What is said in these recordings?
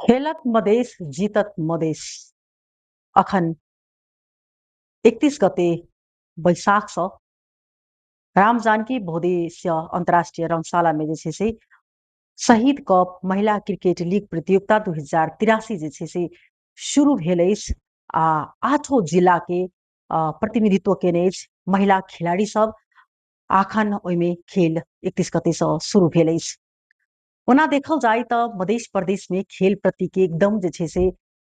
खेलत मधेस जितत मधेस अखन 31 गते वैशाख छ राम जानकी बहुउद्देश्य अन्तर्राष्ट्रिय रङशालामे शहीद कप महिला क्रिकेट लीग प्रतियोगिता 2083 शुरू भेल अछि आ 8 जिला के प्रतिनिधित्व केने अछि महिला खिलाड़ी सब आखन ओहिमे खेल 31 गते से शुरू भेल अछि। ओना देखल जाय तऽ मध्य प्रदेश में खेल प्रति के एकदम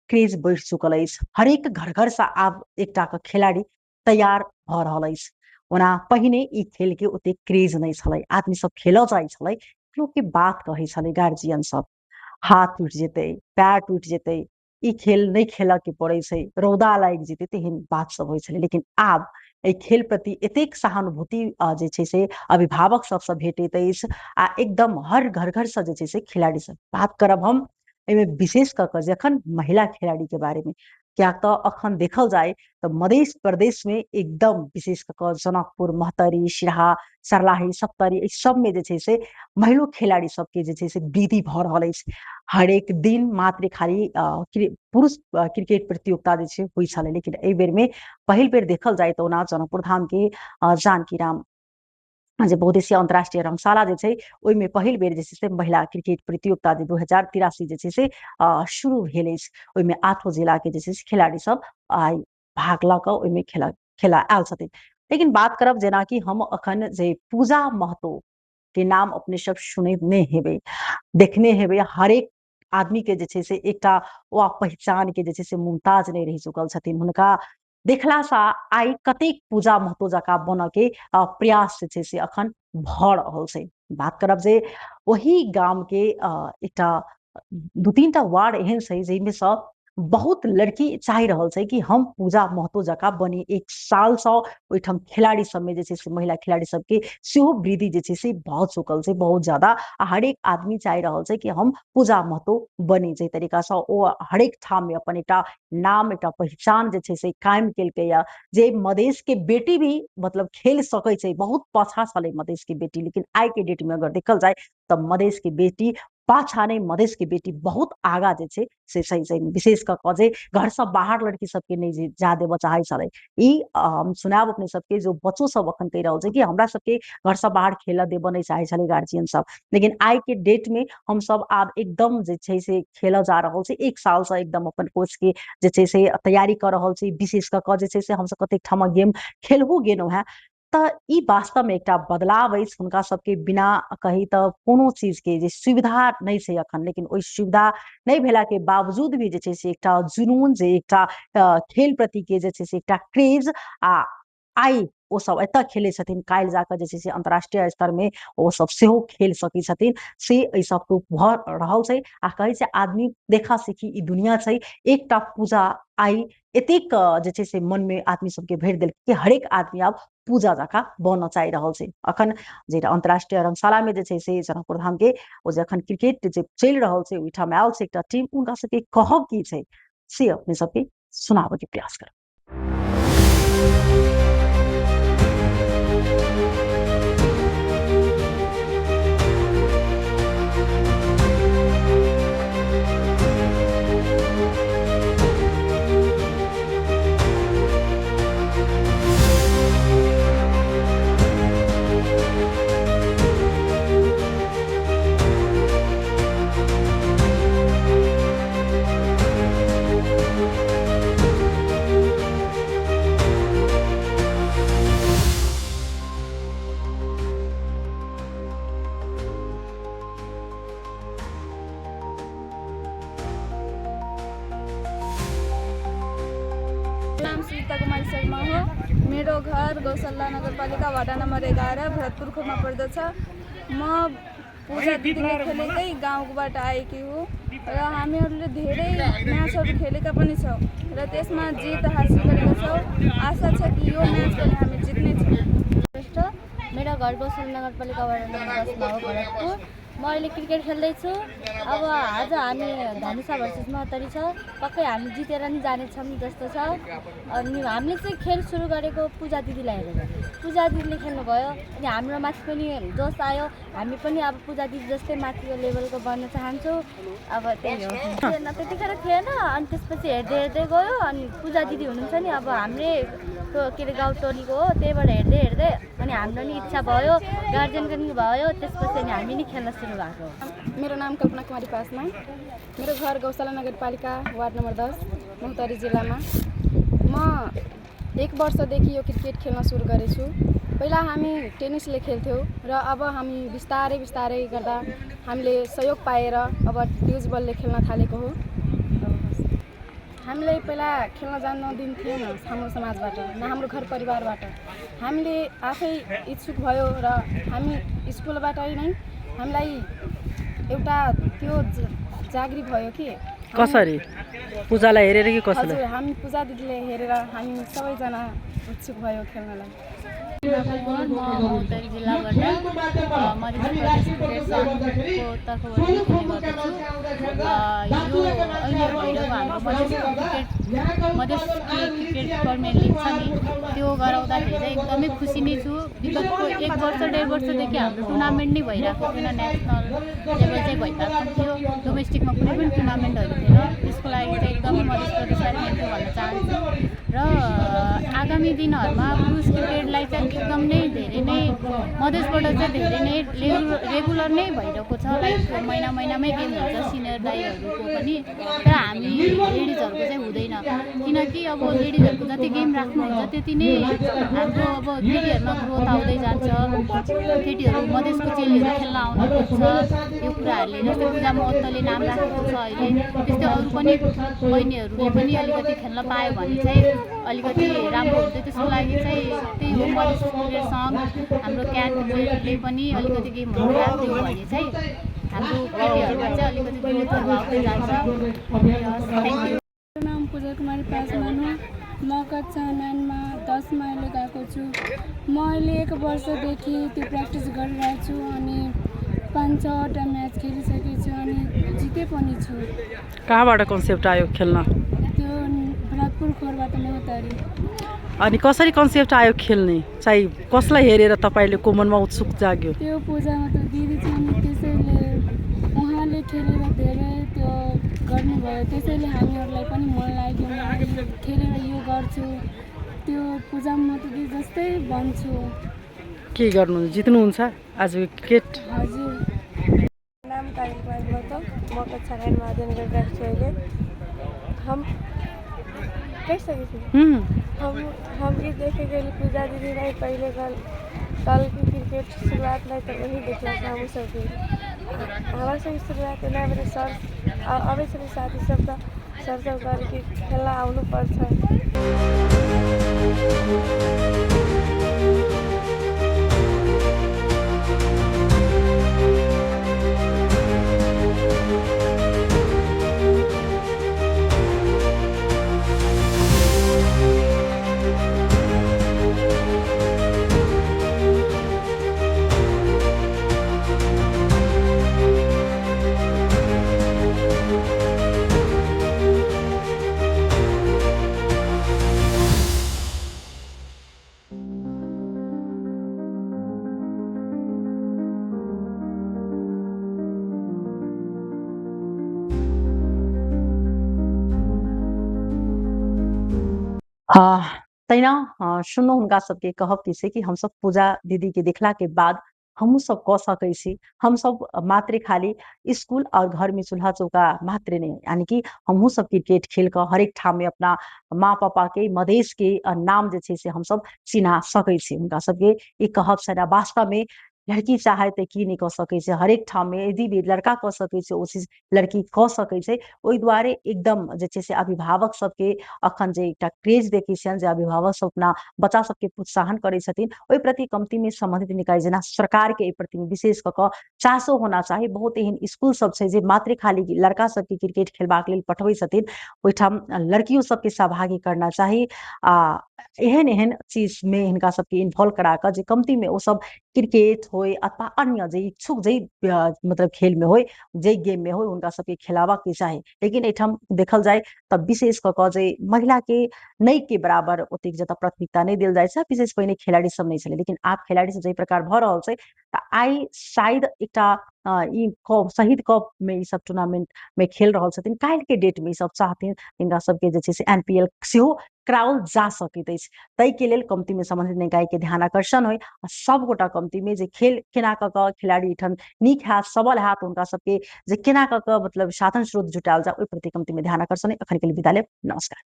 क्रेज बढ़ि चुकल अछि। हरेक घर घर से आब एकटा के खिलाड़ी तैयार भ रहल अछि। ओना पहिने ई खेल के ओते क्रेज नहीं छलै, आदमी सब खेलऽ जाइ छलै, लोग के बात कहै छलै गार्जियन सब, हाथ टूट जेतै, पैर टूट जेतै, ई खेल नहीं खेलऽ के पड़ै छै, रौदा लागि जेतै, तेहन बात सब होइ छलै। लेकिन आब एहि खेल प्रति एतेक सहानुभूति अभिभावक सबसँ भेटैत अछि आ एकदम हर घर घर से खिलाड़ी सब बात करब हम एहिमे विशेष कऽ कऽ जखन महिला खिलाड़ी के बारे में, क्या तो अखन देखल जाए तो मध्य प्रदेश में एकदम विशेष कऽ कऽ जनकपुर, महतरी, सिरहा, सरलाही, सप्तरी एहि सब में महिलो खिलाड़ी सबके वृद्धि भऽ रहल अछि। हरेक दिन मात्र खाली पुरुष क्रिकेट प्रतियोगिता होइ छलै, लेकिन एहि बेर में पहिल बेर देखल जाए तो ओना जनकपुर धाम के जानकी राम बहुउद्देशीय अंतर्राष्ट्रीय रंगशाला ओहिमे पहिल बेर महिला क्रिकेट प्रतियोगिता 2083 शुरू भेल अछि। ओहिमे 8 जिला के खिलाड़ी सब आई भाग लऽ कऽ ओहिमे खेला आयल छथिन। लेकिन बात करब जेना कि हम अखन पूजा महतो के नाम अपने सब सुनने हेबै, देखने हेबै, हरेक आदमी के एकटा वा पहचान के मुमताज नहीं रहि चुकल छथिन। हुनका देखला सा आई कतेक पूजा महतो जकाँ बन के प्रयास अखन भऽ रहल छै। बात करब वही गाम के एकटा 2-3 टा वार्ड एहन छै जाहिमे से बहुत लड़की चाहि रहल छै कि हम पूजा महतो जकाँ बनी। एक साल से ओहिठाम खिलाड़ी सब में महिला खिलाड़ी सबके सेहो वृद्धि भऽ चुकल छै बहुत ज्यादा। हरेक आदमी चाहि रहल छै कि हम पूजा महतो बनी, जे तरीका से ओ हरेक ठाम में अपन एकटा नाम, एकटा पहचान कायम केलकै या। जे मधेश के बेटी भी मतलब खेल सकै छै, बहुत पाछा छलै मधेश के बेटी, लेकिन आई के डेट में अगर देखल जाए तो मधेश के बेटी पाछा नहीं, मधेश के बेटी बहुत आगा से सही विशेष कऽ कऽ घर से बाहर लड़की सबके नहीं जा देबऽ चाहे छलै। ई हम सुनाब अपने सबके जो बच्चों सब अखन कहि रहल छै कि हमरा सबके घर से बाहर खेलऽ देबऽ नहीं चाहे छलै गार्जियन सब, लेकिन आई के डेट में हम सब आब एकदम खेलऽ जा रहल छै। एक साल से एकदम अपन कोच के तैयारी कर रहल छी। विशेष कऽ कऽ हम सब कतेक ठाम गेम खेलबो गेलहुँ हैं, तऽ ई वास्तव में एकटा बदलाव अछि। हुनका सबके बिना कही तऽ कोनो चीज के सुविधा नहीं छै अखन, लेकिन ओहि सुविधा नहीं भेला के बावजूद भी एकटा जुनून, एकटा खेल प्रति के एकटा क्रेज आ आई ओ सब एतऽ खेलै छथिन, काल्हि जाकऽ अंतर्राष्ट्रीय स्तर में ओ सब सेहो खेल सकै छथिन, से एहि सब प्रूफ भऽ रहल छै। आ कहै छै आदमी देखा सीखी ई दुनिया छै। एकटा पूजा आई एतेक मन में आदमी सबके भरि देल कि हरेक आदमी आब पूजा जकाँ बनऽ चाहि रहल छै। अखन अंतर्राष्ट्रीय रंगशाला में जनकपुर धाम के ओ जखन क्रिकेट चलि रहल छै, ओहिठाम आयल छै एकटा टीम, हुनका सबके कहब की छै से अपने सबके सुनाबऽ के प्रयास करब। नाम सीता कुमारी शर्मा हो। मेरो घर गौसल्ला नगरपालिका वार्ड नंबर 11 भरतपुर खोमा पर्दछ। म पूजा दिदीले खेलेकै गाउँबाट आएकी हुँ र हामीहरूले धेरै म्याचहरू खेलेका पनि छौँ र त्यसमा जित हासिल गरेका छौँ। आशा छ कि यो म्याच पनि हामी जित्नेछौँ। मेरो घर गौसल्ला नगरपालिका वार्ड नम्बर 10 मा हो भरतपुर। म अहिले क्रिकेट खेल्दैछु। अब आज हामी धनुषा भर्सेस महतरी छ, पक्कै हामी जितेर नि जानेछौँ जस्तो छ। अनि हामीले चाहिँ खेल सुरु गरेको पूजा दिदीलाई हेरेर। पूजा दिदीले खेल्नुभयो अनि हाम्रो माथि पनि जोस आयो। हामी पनि अब पूजा दिदी जस्तै माथिको लेभलको बन्न चाहन्छौँ। अब त्यही हो। त्यतिखेर थिएन, अनि त्यसपछि हेर्दै हेर्दै गयो। अनि पूजा दिदी हुनुहुन्छ नि, अब हाम्रै के अरे गाउँ टोलीको हो, त्यहीबाट हेर्दै हेर्दै अनि हाम्रो नि इच्छा भयो, गार्जेनको नि भयो। त्यसपछि अनि हामी नि खेल्न सुरु भएको। मेरो नाम कल्पना कुमारी पासमा। मेरो घर गौशाला नगरपालिका वार्ड नम्बर 10 महोत्तरी जिल्लामा। म 1 वर्षदेखि यो क्रिकेट खेल्न सुरु गरेछु। पहिला हामी टेनिसले खेल्थ्यौँ र अब हामी बिस्तारै बिस्तारै गर्दा हामीले सहयोग पाएर अब ड्युज बलले खेल्न थालेको हो। हामीले पहिला खेल्न जान दिन्थेन हाम्रो समाजबाट, न हाम्रो घर परिवारबाट। हामीले आफै इच्छुक भयो र हामी स्कुलबाट नै हामीलाई एउटा त्यो जागृत भयो कि कसरी पूजालाई हेरेर कि कसरी? हजुर, हामी पूजा दिदीले हेरेर हामी सबैजना इच्छुक भयो खेल्नलाई। म महोत्तरी जिल्लाबाट मध्य प्रदेश क्रिकेट सङ्घको तर्फबाट खेल्ने गर्दछु। यो अहिले भइरहेको हाम्रो मधेस क्रिकेट टुर्नामेन्ट लिग छ नि, त्यो गराउँदाखेरि चाहिँ एकदमै खुसी नै छु। विगतको 1 वर्ष 1.5 वर्षदेखि हाम्रो टुर्नामेन्ट नै भइरहेको थिएन, नेसनल लेभल चाहिँ भइरहेको थियो। डोमेस्टिकमा कुनै पनि टुर्नामेन्टहरू थिएन। त्यसको लागि चाहिँ एकदमै मधेस प्रदेशलाई थ्याङ्क यू भन्न चाहन्छु। र आगामी दिनहरूमा पुरुष क्रिकेटलाई चाहिँ एकदम नै धेरै नै मधेसबाट चाहिँ धेरै नै रेगुलर नै भइरहेको छ। लाइक महिनामै गेम हुन्छ सिनियर दाइहरूको पनि। तर हामी लेडिजहरूको चाहिँ हुँदैन, किनकि अब लेडिजहरूको जति गेम राख्नुहुन्छ त्यति नै हाम्रो अब केटीहरूमा ग्रोथ आउँदै जान्छ। केटीहरू मधेसको चेलीहरू खेल्न आउन खोज्छ। यो कुराहरूले जस्तै पूजा महत्त्वले नाम राखेको छ अहिले, त्यस्तै अरू पनि बहिनीहरूले पनि अलिकति खेल्न पायो भने चाहिँ अलिकति राम्रो हुन्थ्यो। त्यसको लागि चाहिँ त्यही हो, मधेस क्रिकेट सङ्घ हाम्रो क्याटले पनि अलिकति गेमहरू राखिदियो भने चाहिँ हाम्रो केटीहरूमा चाहिँ अलिकति ग्रोथहरू आउँदै जान्छ। Thank you. मेरो नाम पूजा कुमारी पासवान हो। म कक्षा 9 मा 10 माइलले गएको छु। म अहिले 1 वर्षदेखि त्यो प्र्याक्टिस गरिरहेको छु अनि 5-6वटा म्याच खेलिसकेको छु अनि जिते पनि छु। कहाँबाट कन्सेप्ट आयो खेल्न? त्यो भरतपुर खोरबाट महोत्तरी। अनि कसरी कन्सेप्ट आयो खेल्ने? चाहिँ कसलाई हेरेर तपाईँले को मनमा उत्सुक जाग्यो? त्यो पूजामा त दिदी छ नि, त्यसैले उहाँले खेलेर धेरै त्यो गर्नुभयो। त्यसैले हामीहरूलाई पनि मन लाग्यो, म खेलेर यो गर्छु, त्यो पूजामा त दिदी जस्तै बन्छु। के गर्नु, जित्नुहुन्छ आज क्रिकेट? हजुर। नाम कालिक माइलबाट म कक्षा 9 मा अध्ययन गरिरहेको छु अहिले। हम भी देखेंगे पूजा दीदी नहीं पहले कल की क्रिकेट शुरुआत नहीं तो वही देखना था हम सबके। हमारे सब शुरुआत नहीं मेरे सर अभी सभी साथी सब सर सब करके खेलना आउनु पर्छ। तैना सुनो हुनका सबके कहब कि से कि हम सब पूजा दीदी के देखला के बाद हमू सब कह सकै छी। हम सब मात्रे खाली स्कूल और घर में चूल्हा चौका मात्रे नहीं, यानी कि हमहू सब क्रिकेट खेल कर हरेक ठाम में अपना माँ पापा के मधेश के नाम जे छे से हम सब चिन्हा सकै छी। उनका सबके ई कहब सदा वास्तव में लड़की चाहे तो की नहीं कह सकै छे, हरेक ठाम में यदि भी लड़का कह सकै छे ओ चीज लड़की कह सकै छे। ओहि दुआरे एकदम जे छे से अभिभावक सबके अखन जे एकटा क्रेज देखै छियन जे अभिभावक सब अपना बच्चा सबके प्रोत्साहन करै छथिन, ओहि प्रति कमती में संबंधित निकाय जेना सरकार के एहि प्रति विशेष कऽ कऽ चासो होना चाही। बहुत एहन स्कूल सब छै जे मात्र खाली लड़का सबके क्रिकेट खेलबाक लेल पठबै छथिन, ओहिठाम लड़कियों सबके सहभागी करना चाही। एहन एहन चीज में हिनका सबके इन्वॉल्व करा कऽ जे कमती में ओ सब क्रिकेट हो होय अथवा अन्य जे इच्छुक जे मतलब खेल में होय जे गेम में होय उनका सबके खिलावा के चाहे। लेकिन एठाम देखल जाए त विशेष क के जे महिला के नहीं के बराबर ओतेक जता प्राथमिकता नहीं देल जाय छै। विशेष पहिने खिलाड़ी सब नहीं छले, लेकिन आब खिलाड़ी सब जे प्रकार भ रहल छै त आई शायद एकटा ई कप शहीद कप में ई सब टूर्नामेंट में खेल रहल छथिन, काल्हि के डेट में ई सब चाहथिन इनका सबके जे छै से एनपीएल सेहो कराओल जा सकैत अछि। ताहि के लेल कमिटी में संबंधित निकाय के ध्यान आकर्षण होय आ सब गोटा कमिटी में जे खेल केना क के खिलाड़ी ठन नीक हैत सबल हैत उनका सबके जे केना क के मतलब साधन स्रोत जुटायल जाय ओहि प्रति कमिटी में ध्यान आकर्षण। अखन के लिए विदा लेब, नमस्कार।